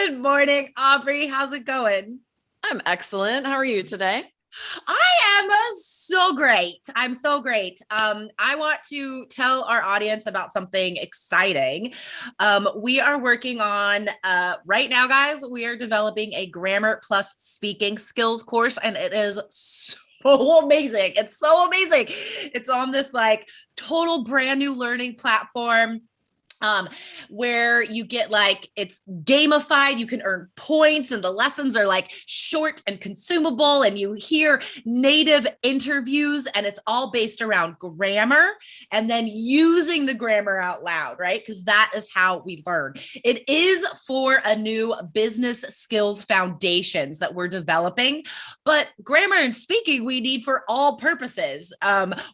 Good morning, Aubrey. How's it going? I'm excellent. How are you today? I am so great. I'm so great. I want to tell our audience about something exciting. We are working on, right now, guys, we are developing a grammar plus speaking skills course, and it is so amazing. It's so amazing. It's on this like total brand new learning platform um, where you get like it's gamified, you can earn points, and the lessons are like short and consumable, and you hear native interviews, and it's all based around grammar and then using the grammar out loud, right? Because that is how we learn. It is for a new business skills foundations that we're developing, but grammar and speaking we need for all purposes,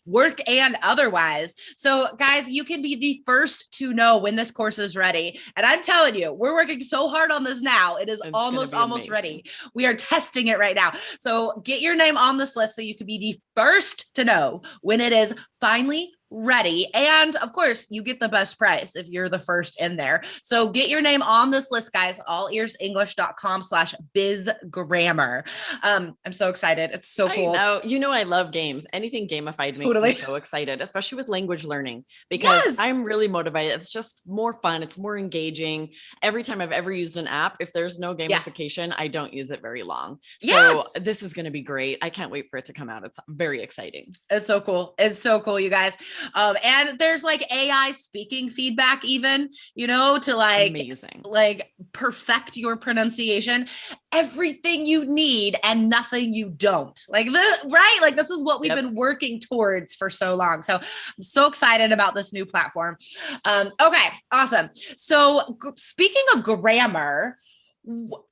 work and otherwise. So, guys, you can be the first to know when this course is ready. And I'm telling you, we're working so hard on this now. It is It's gonna almost be amazing. ready. We are testing it right now. So get your name on this list so you can be the first to know when it is finally ready. And of course, you get the best price if you're the first in there. So get your name on this list, guys, allearsenglish.com/bizgrammar. I'm so excited. It's so I cool. know. I love games. Anything gamified makes Totally. me so excited, especially with language learning, because Yes. I'm really motivated. It's just more fun. It's more engaging. Every time I've ever used an app, if there's no Yeah. gamification, I don't use it very long. Yes. So this is going to be great. I can't wait for it to come out. It's very exciting. It's so cool. It's so cool, you guys. And there's like AI speaking feedback, even, to Amazing. like perfect your pronunciation, everything you need and nothing you don't. Like this, right? Like this is what we've been working towards for so long. So I'm so excited about this new platform. Okay, awesome. So speaking of grammar,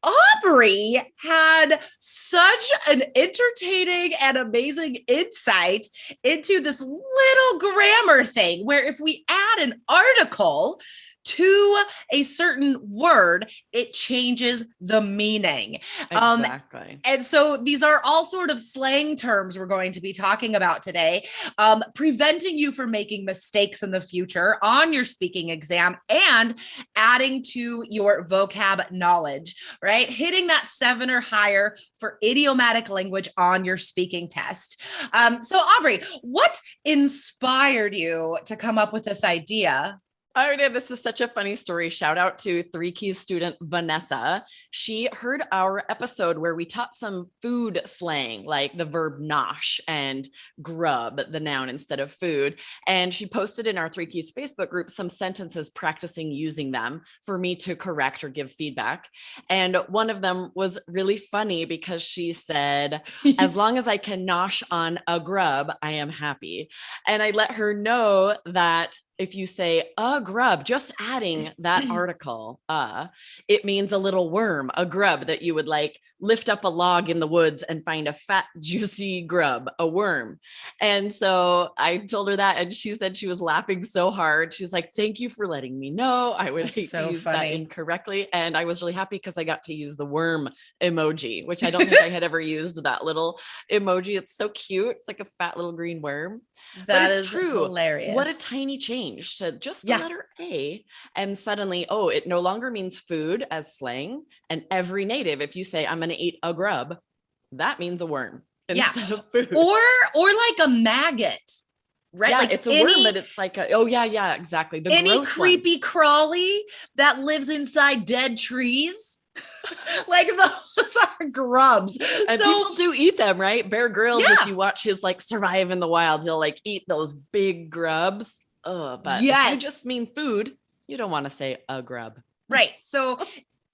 Aubrey had such an entertaining and amazing insight into this little grammar thing where if we add an article to a certain word, it changes the meaning. Exactly. And so these are all sort of slang terms we're going to be talking about today, preventing you from making mistakes in the future on your speaking exam and adding to your vocab knowledge, right? Hitting that 7 or higher for idiomatic language on your speaking test. So Aubrey, what inspired you to come up with this idea? This is such a funny story. Shout out to 3Keys student Vanessa. She heard our episode where we taught some food slang, like the verb nosh and grub, the noun instead of food. And she posted in our 3Keys Facebook group some sentences practicing using them for me to correct or give feedback. And one of them was really funny because she said, as long as I can nosh on a grub, I am happy. And I let her know that if you say a grub, just adding that article, it means a little worm, a grub that you would like lift up a log in the woods and find a fat, juicy grub, a worm. And so I told her that, and she said she was laughing so hard. She's like, thank you for letting me know. I would hate to use that incorrectly. And I was really happy because I got to use the worm emoji, which I don't think I had ever used that little emoji. It's so cute. It's like a fat little green worm. That is true. Hilarious. What a tiny change to just the letter A. And suddenly, it no longer means food as slang. And every native, if you say, I'm going to eat a grub, that means a worm instead of food. Or like a maggot. Right? Yeah, like it's a worm, but it's like exactly. The any gross creepy crawly that lives inside dead trees. Like those are grubs. And so people do eat them, right? Bear Grylls, if you watch his like survive in the wild, he'll like eat those big grubs. But if you just mean food, you don't want to say a grub. Right. So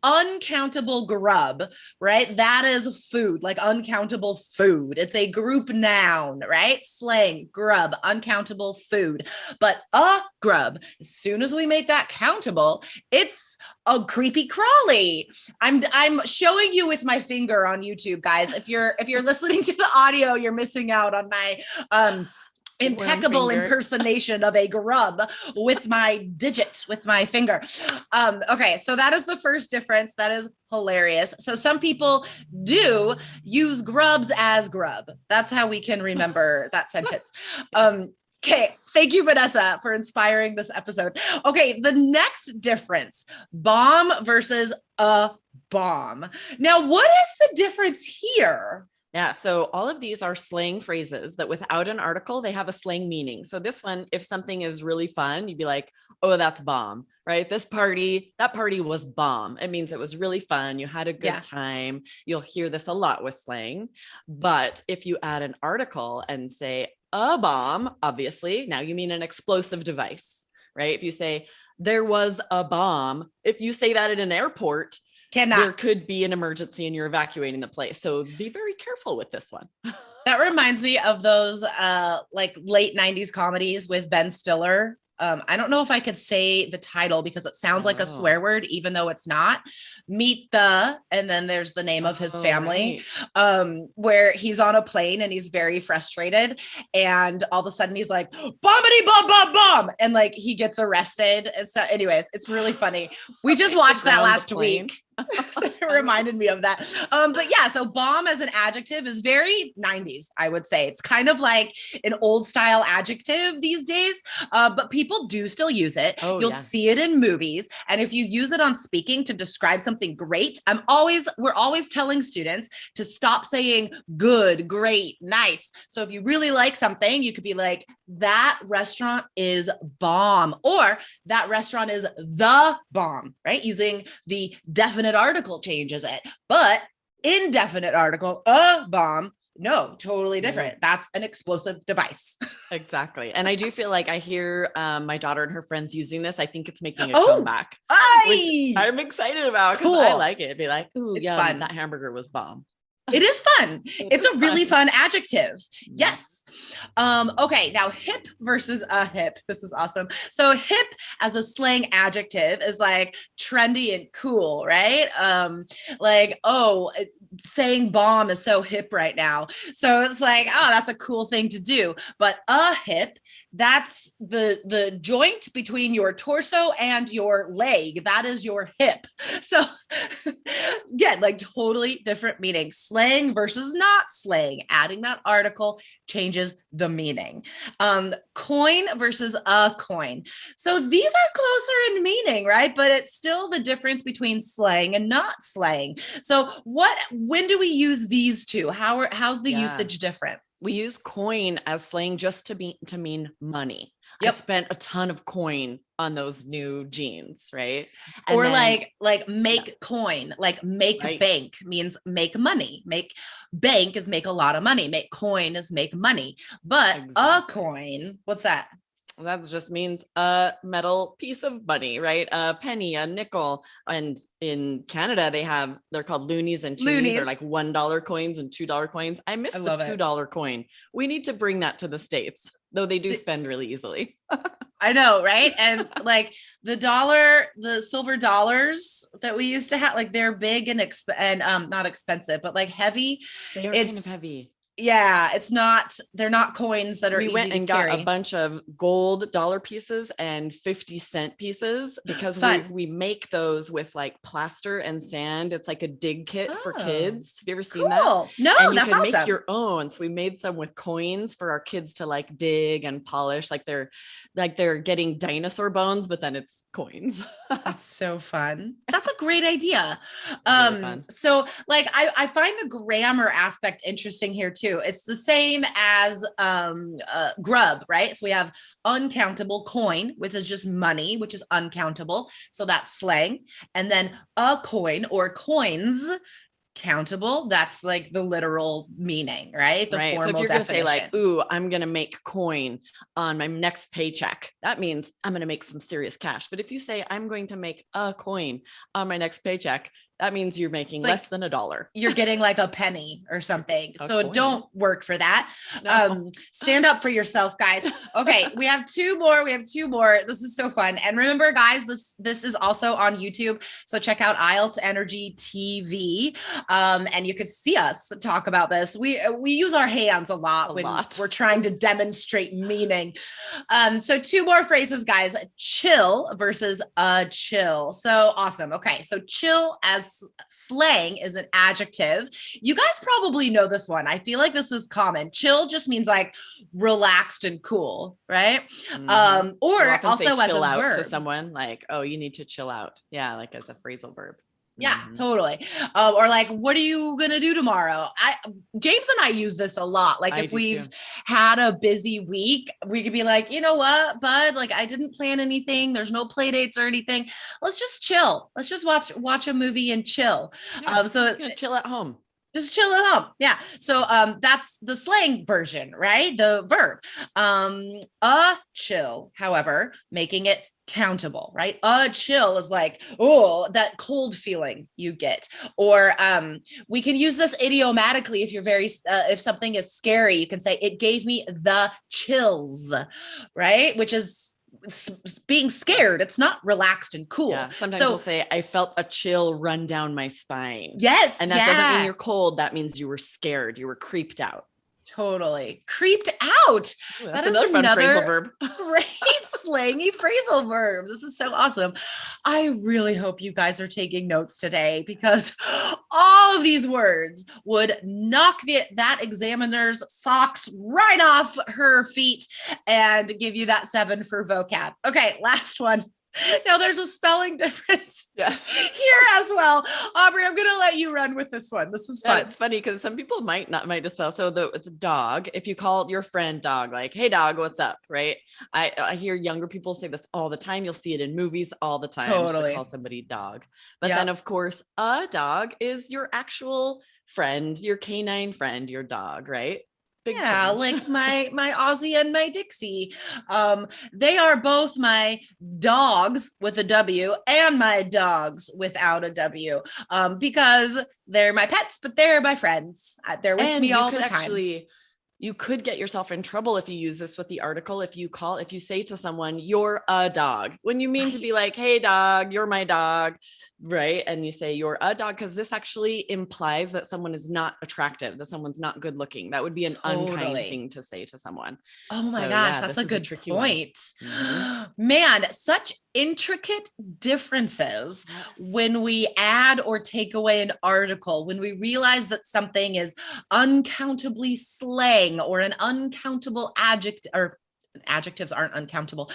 uncountable grub, right? That is food, like uncountable food. It's a group noun, right? Slang, grub, uncountable food. But a grub, as soon as we make that countable, it's a creepy crawly. I'm showing you with my finger on YouTube, guys. If you're listening to the audio, you're missing out on my impeccable impersonation of a grub with my digit, with my finger. Okay, so that is the first difference. That is hilarious. So some people do use grubs as grub. That's how we can remember that sentence. Okay, thank you, Vanessa, for inspiring this episode. Okay, the next difference, bomb versus a bomb. Now, what is the difference here? Yeah. So all of these are slang phrases that without an article, they have a slang meaning. So this one, if something is really fun, you'd be like, oh, that's bomb, right? That party was bomb. It means it was really fun. You had a good time. You'll hear this a lot with slang. But if you add an article and say a bomb, obviously, now you mean an explosive device, right? If you say there was a bomb, if you say that in an airport, there could be an emergency and you're evacuating the place. So be very careful with this one. That reminds me of those like late 90s comedies with Ben Stiller. I don't know if I could say the title because it sounds like a swear word, even though it's not. Meet the, and then there's the name of his family, where he's on a plane and he's very frustrated. And all of a sudden he's like, bombity bomb, bomb, bomb. And like he gets arrested and stuff. Anyways, it's really funny. We just watched that last week. So it reminded me of that. But yeah, so bomb as an adjective is very 90s, I would say. It's kind of like an old style adjective these days, but people do still use it. You'll see it in movies. And if you use it on speaking to describe something great, we're always telling students to stop saying good, great, nice. So if you really like something, you could be like, that restaurant is bomb, or that restaurant is the bomb, right? Using the definite article changes it, but indefinite article, a bomb, no, totally different. That's an explosive device. Exactly. And I do feel like I hear my daughter and her friends using this. I think it's making a comeback, which I'm excited about because I like it. Be like, ooh, yeah, fun. That hamburger was bomb. It is fun. It's a really fun adjective. Yes. Okay. Now hip versus a hip. This is awesome. So hip as a slang adjective is like trendy and cool, right? Like, oh, saying bomb is so hip right now. So it's like, oh, that's a cool thing to do. But a hip, that's the joint between your torso and your leg. That is your hip. So again, like totally different meanings. Slang versus not slang. Adding that article changes the meaning. Coin versus a coin. So these are closer in meaning, right? But it's still the difference between slang and not slang. So when do we use these two? How's the usage different? We use coin as slang just to mean money. I spent a ton of coin on those new jeans, right? And or then, like make coin, like make bank means make money. Make bank is make a lot of money. Make coin is make money. But a coin, what's that? That just means a metal piece of money, right? A penny, a nickel. And in Canada, they're called loonies and toonies. They're like $1 coins and $2 coins. I miss the $2 coin. We need to bring that to the States, though they do spend really easily. I know, right? And like the silver dollars that we used to have, like they're big and not expensive, but like heavy. They are kind of heavy. Yeah, they're not coins that are easy to carry. We went and got a bunch of gold dollar pieces and 50-cent pieces because we make those with like plaster and sand. It's like a dig kit for kids. Have you ever seen that? No, and that's awesome. Make your own. So we made some with coins for our kids to like dig and polish, like they're getting dinosaur bones, but then it's coins. That's so fun. That's a great idea. Really so like I find the grammar aspect interesting here too. It's the same as Grub, right? So we have uncountable coin, which is just money, which is uncountable. So that's slang. And then a coin or coins, countable. That's like the literal meaning, right? The formal so if you're definition. Gonna say like, ooh, I'm going to make coin on my next paycheck, that means I'm going to make some serious cash. But if you say I'm going to make a coin on my next paycheck, that means you're making less than $1. You're getting like a penny or something. So don't work for that. No. Stand up for yourself, guys. Okay. We have two more. This is so fun. And remember, guys, this is also on YouTube. So check out IELTS Energy TV. And you could see us talk about this. We use our hands a lot when we're trying to demonstrate meaning. So two more phrases, guys. Chill versus chill. So awesome. Okay. So chill as slang is an adjective. You guys probably know this one. I feel like this is common. Chill just means like relaxed and cool, right? Mm-hmm. Or also as a verb to someone like, oh, you need to chill out. Yeah, like as a phrasal verb. Yeah, Mhm. totally. Or like, what are you gonna do tomorrow? James and I use this a lot. Like, I if do we've too. had a busy week, we could be like, you know what, bud? Like, I didn't plan anything. There's no play dates or anything. Let's just chill. Let's just watch a movie and chill. Yeah, I'm So just gonna chill at home. just chill at home. Yeah. So that's the slang version, right? The verb. Chill, however, making it countable, right? Chill is like, oh, that cold feeling you get. Or we can use this idiomatically if you're if something is scary, you can say it gave me the chills, right? Which is being scared. It's not relaxed and cool. Yeah. Sometimes So we'll say, I felt a chill run down my spine. yes, And that doesn't mean you're cold. That means you were scared. You were creeped out. Totally. Creeped out. Ooh, That that's is another fun phrasal another verb. great slangy phrasal verb. This is so awesome. I really hope you guys are taking notes today, because all of these words would knock that examiner's socks right off her feet and give you that 7 for vocab. Okay, last one. Now there's a spelling difference Yes. here as well. Aubrey, I'm going to let you run with this one. This is fun. And it's funny because some people might just spell. So it's a dog. If you call your friend dog, like, hey dog, what's up? Right. I hear younger people say this all the time. You'll see it in movies all the time. Totally. To call somebody dog. But then of course, a dog is your actual friend, your canine friend, your dog, right? Big change. Like my Aussie and my Dixie. They are both my dogs with a W and my dogs without a W, because they're my pets, but they're my friends. They're with me all the time. You could get yourself in trouble if you use this with the article. If you say to someone, you're a dog, when you mean to be like, hey dog, you're my dog, right? And you say you're a dog, because this actually implies that someone is not attractive, that someone's not good looking. That would be an unkind thing to say to someone. Oh my gosh, that's a good point. Mm-hmm. Man, such intricate differences when we add or take away an article, when we realize that something is uncountably slang or an uncountable adjective, or adjectives aren't uncountable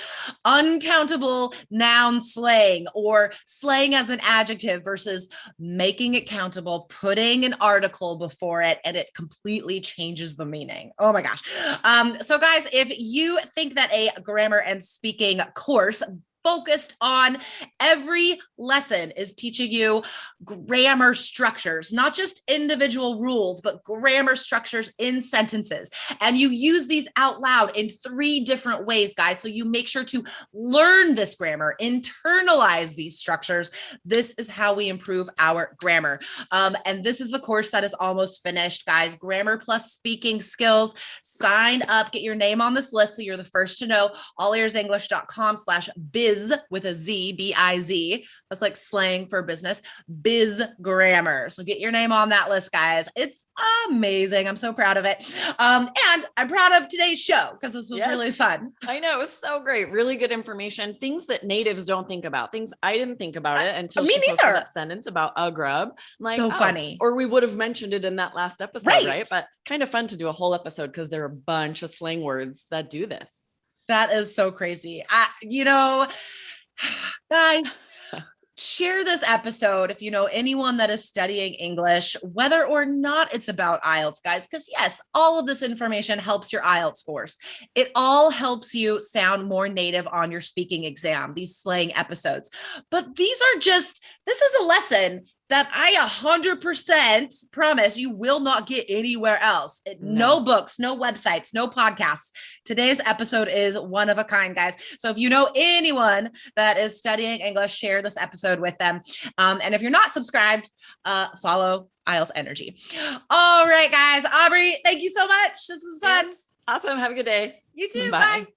noun slang, or slang as an adjective versus making it countable, putting an article before it, and it completely changes the meaning. Oh my gosh. So guys, if you think that a grammar and speaking course focused on every lesson is teaching you grammar structures, not just individual rules, but grammar structures in sentences. And you use these out loud in 3 different ways, guys. So you make sure to learn this grammar, internalize these structures. This is how we improve our grammar. And this is the course that is almost finished, guys. Grammar plus speaking skills. Sign up, get your name on this list so you're the first to know. allearsenglish.com/biz with a Z, B-I-Z. That's like slang for business. Biz grammar. So get your name on that list, guys. It's amazing. I'm so proud of it. And I'm proud of today's show because this was really fun. I know, it was so great. Really good information. Things that natives don't think about. Things I didn't think about it until she posted that sentence about a grub. I'm like, so funny. Or we would have mentioned it in that last episode, right? But kind of fun to do a whole episode because there are a bunch of slang words that do this. That is so crazy. Guys, share this episode if you know anyone that is studying English, whether or not it's about IELTS, guys, because yes, all of this information helps your IELTS scores. It all helps you sound more native on your speaking exam, these slang episodes. But this is a lesson that I 100% promise you will not get anywhere else. No books, no websites, no podcasts. Today's episode is one of a kind, guys. So if you know anyone that is studying English, share this episode with them. And if you're not subscribed, follow IELTS Energy. All right, guys. Aubrey, thank you so much. This was fun. Yes. Awesome. Have a good day. You too. Bye.